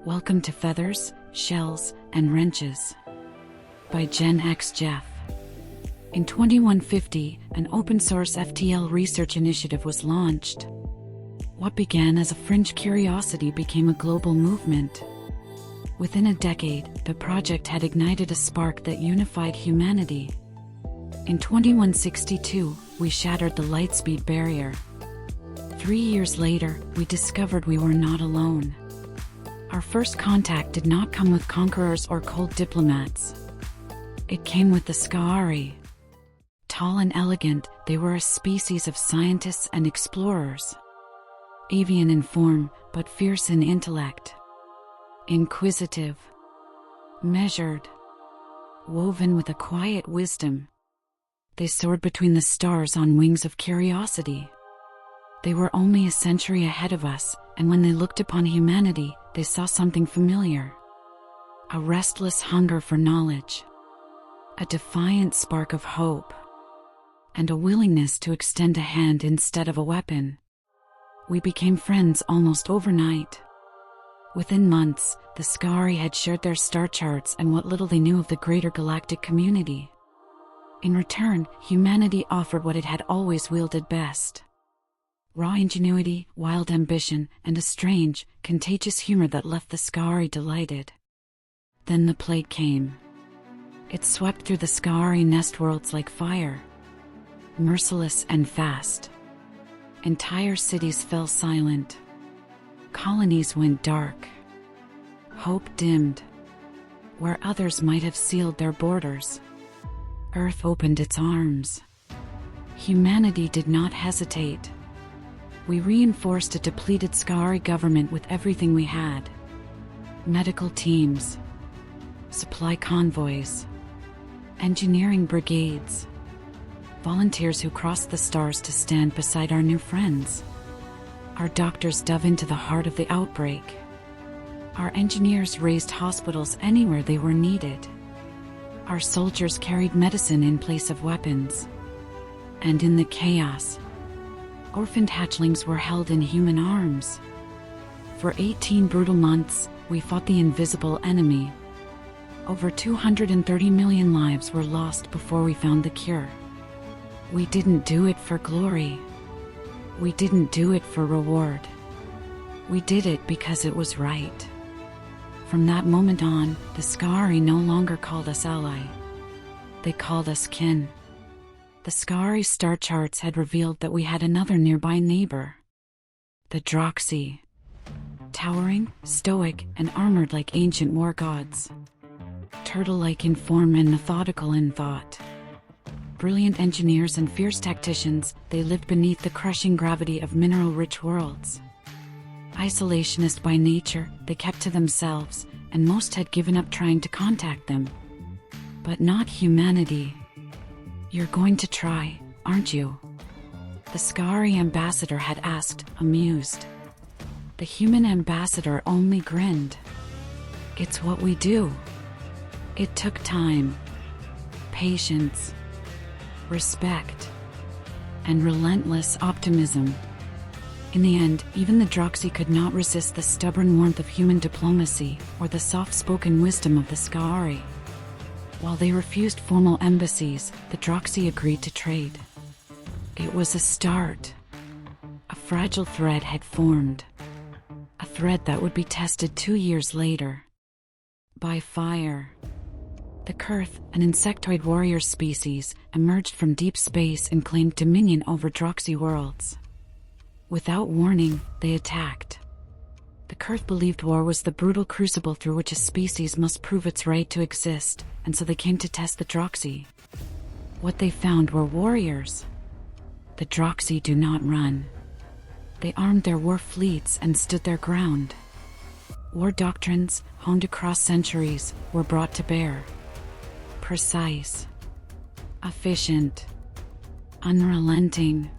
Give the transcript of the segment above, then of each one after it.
Welcome to Feathers, Shells, and Wrenches by GenXJeff. In 2150, an open-source FTL research initiative was launched. What began as a fringe curiosity became a global movement. Within a decade, the project had ignited a spark that unified humanity. In 2162, we shattered the lightspeed barrier. 3 years later, we discovered we were not alone. Our first contact did not come with conquerors or cold diplomats. It came with the Ska'ari. Tall and elegant, they were a species of scientists and explorers. Avian in form, but fierce in intellect. Inquisitive. Measured. Woven with a quiet wisdom. They soared between the stars on wings of curiosity. They were only a century ahead of us, and when they looked upon humanity, they saw something familiar. A restless hunger for knowledge. A defiant spark of hope. And a willingness to extend a hand instead of a weapon. We became friends almost overnight. Within months, the Ska'ari had shared their star charts and what little they knew of the greater galactic community. In return, humanity offered what it had always wielded best. Raw ingenuity, wild ambition, and a strange, contagious humor that left the Ska'ari delighted. Then the plague came. It swept through the Ska'ari nest worlds like fire. Merciless and fast. Entire cities fell silent. Colonies went dark. Hope dimmed. Where others might have sealed their borders, Earth opened its arms. Humanity did not hesitate. We reinforced a depleted Ska'ari government with everything we had. Medical teams. Supply convoys. Engineering brigades. Volunteers who crossed the stars to stand beside our new friends. Our doctors dove into the heart of the outbreak. Our engineers raised hospitals anywhere they were needed. Our soldiers carried medicine in place of weapons. And in the chaos, orphaned hatchlings were held in human arms. For 18 brutal months, we fought the invisible enemy. Over 230 million lives were lost before we found the cure. We didn't do it for glory. We didn't do it for reward. We did it because it was right. From that moment on, the Ska'ari no longer called us ally. They called us kin. The Ska'ari star charts had revealed that we had another nearby neighbor. The Droxy. Towering, stoic, and armored like ancient war gods. Turtle-like in form and methodical in thought. Brilliant engineers and fierce tacticians, they lived beneath the crushing gravity of mineral-rich worlds. Isolationist by nature, they kept to themselves, and most had given up trying to contact them. But not humanity. You're going to try, aren't you? The Ska'ari ambassador had asked, amused. The human ambassador only grinned. It's what we do. It took time, patience, respect, and relentless optimism. In the end, even the Droxy could not resist the stubborn warmth of human diplomacy or the soft-spoken wisdom of the Ska'ari. While they refused formal embassies, the Droxy agreed to trade. It was a start. A fragile thread had formed. A thread that would be tested 2 years later. By fire. The Kurth, an insectoid warrior species, emerged from deep space and claimed dominion over Droxy worlds. Without warning, they attacked. The Kurth believed war was the brutal crucible through which a species must prove its right to exist, and so they came to test the Droxy. What they found were warriors. The Droxy do not run. They armed their war fleets and stood their ground. War doctrines, honed across centuries, were brought to bear. Precise. Efficient. Unrelenting.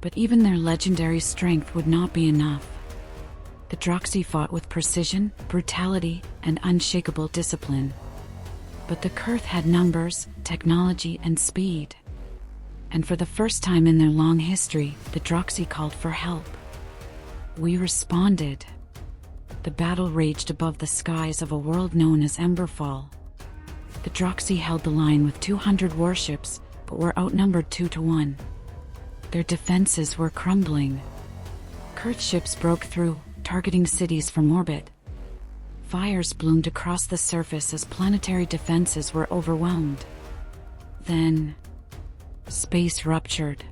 But even their legendary strength would not be enough. The Droxy fought with precision, brutality, and unshakable discipline. But the Kurth had numbers, technology, and speed. And for the first time in their long history, the Droxy called for help. We responded. The battle raged above the skies of a world known as Emberfall. The Droxy held the line with 200 warships, but were outnumbered 2-1. Their defenses were crumbling. Kurth ships broke through, targeting cities from orbit. Fires bloomed across the surface as planetary defenses were overwhelmed. Then, space ruptured.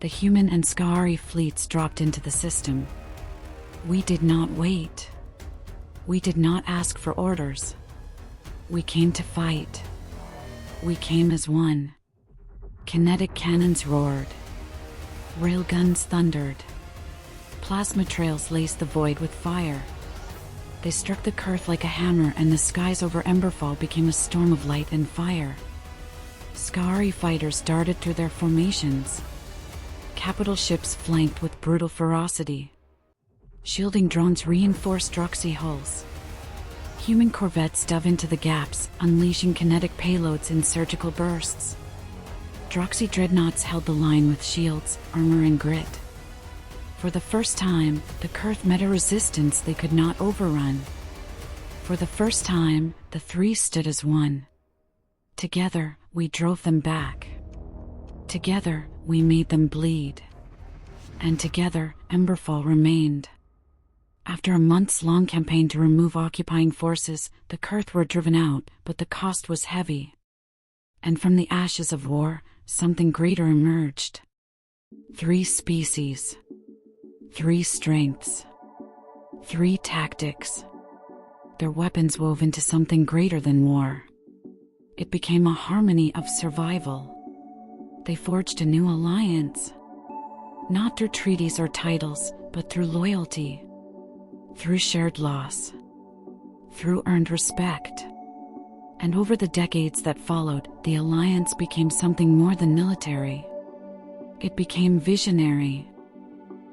The human and Ska'ari fleets dropped into the system. We did not wait. We did not ask for orders. We came to fight. We came as one. Kinetic cannons roared. Railguns thundered. Plasma trails laced the void with fire. They struck the Kurth like a hammer, and the skies over Emberfall became a storm of light and fire. Ska'ari fighters darted through their formations. Capital ships flanked with brutal ferocity. Shielding drones reinforced Droxy hulls. Human corvettes dove into the gaps, unleashing kinetic payloads in surgical bursts. Droxy dreadnoughts held the line with shields, armor, and grit. For the first time, the Kurth met a resistance they could not overrun. For the first time, the three stood as one. Together, we drove them back. Together, we made them bleed. And together, Emberfall remained. After a months-long campaign to remove occupying forces, the Kurth were driven out, but the cost was heavy. And from the ashes of war, something greater emerged. 3 species. 3 strengths. 3 tactics. Their weapons wove into something greater than war. It became a harmony of survival. They forged a new alliance. Not through treaties or titles, but through loyalty. Through shared loss. Through earned respect. And over the decades that followed, the alliance became something more than military. It became visionary.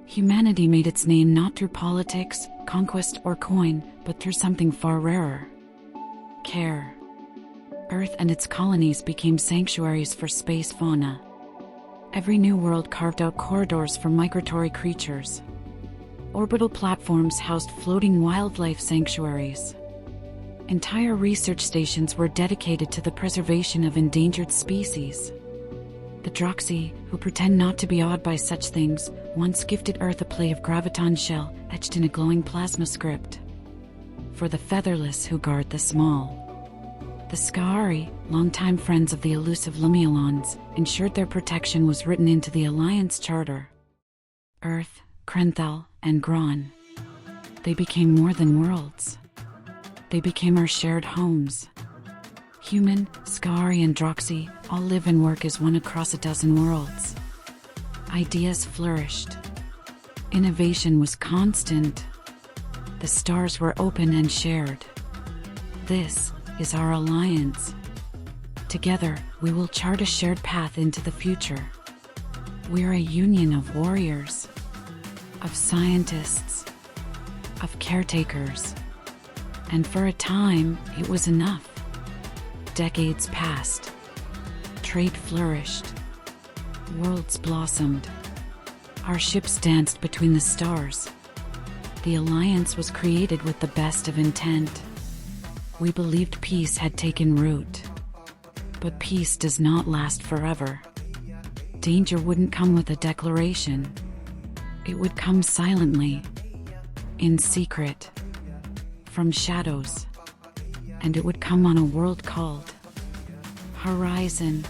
Humanity made its name not through politics, conquest, or coin, but through something far rarer. Care. Earth and its colonies became sanctuaries for space fauna. Every new world carved out corridors for migratory creatures. Orbital platforms housed floating wildlife sanctuaries. Entire research stations were dedicated to the preservation of endangered species. The Droxy, who pretend not to be awed by such things, once gifted Earth a plate of graviton shell etched in a glowing plasma script. For the featherless who guard the small. The Ska'ari, longtime friends of the elusive Lumaelons, ensured their protection was written into the Alliance Charter. Earth, Krenthal, and Gron. They became more than worlds. They became our shared homes. Human, Ska'ari, and Droxy all live and work as one across a dozen worlds. Ideas flourished. Innovation was constant. The stars were open and shared. This is our alliance. Together, we will chart a shared path into the future. We're a union of warriors, of scientists, of caretakers. And for a time, it was enough. Decades passed. Trade flourished. Worlds blossomed. Our ships danced between the stars. The alliance was created with the best of intent. We believed peace had taken root. But peace does not last forever. Danger wouldn't come with a declaration. It would come silently, in secret, from shadows. And it would come on a world called Horizon.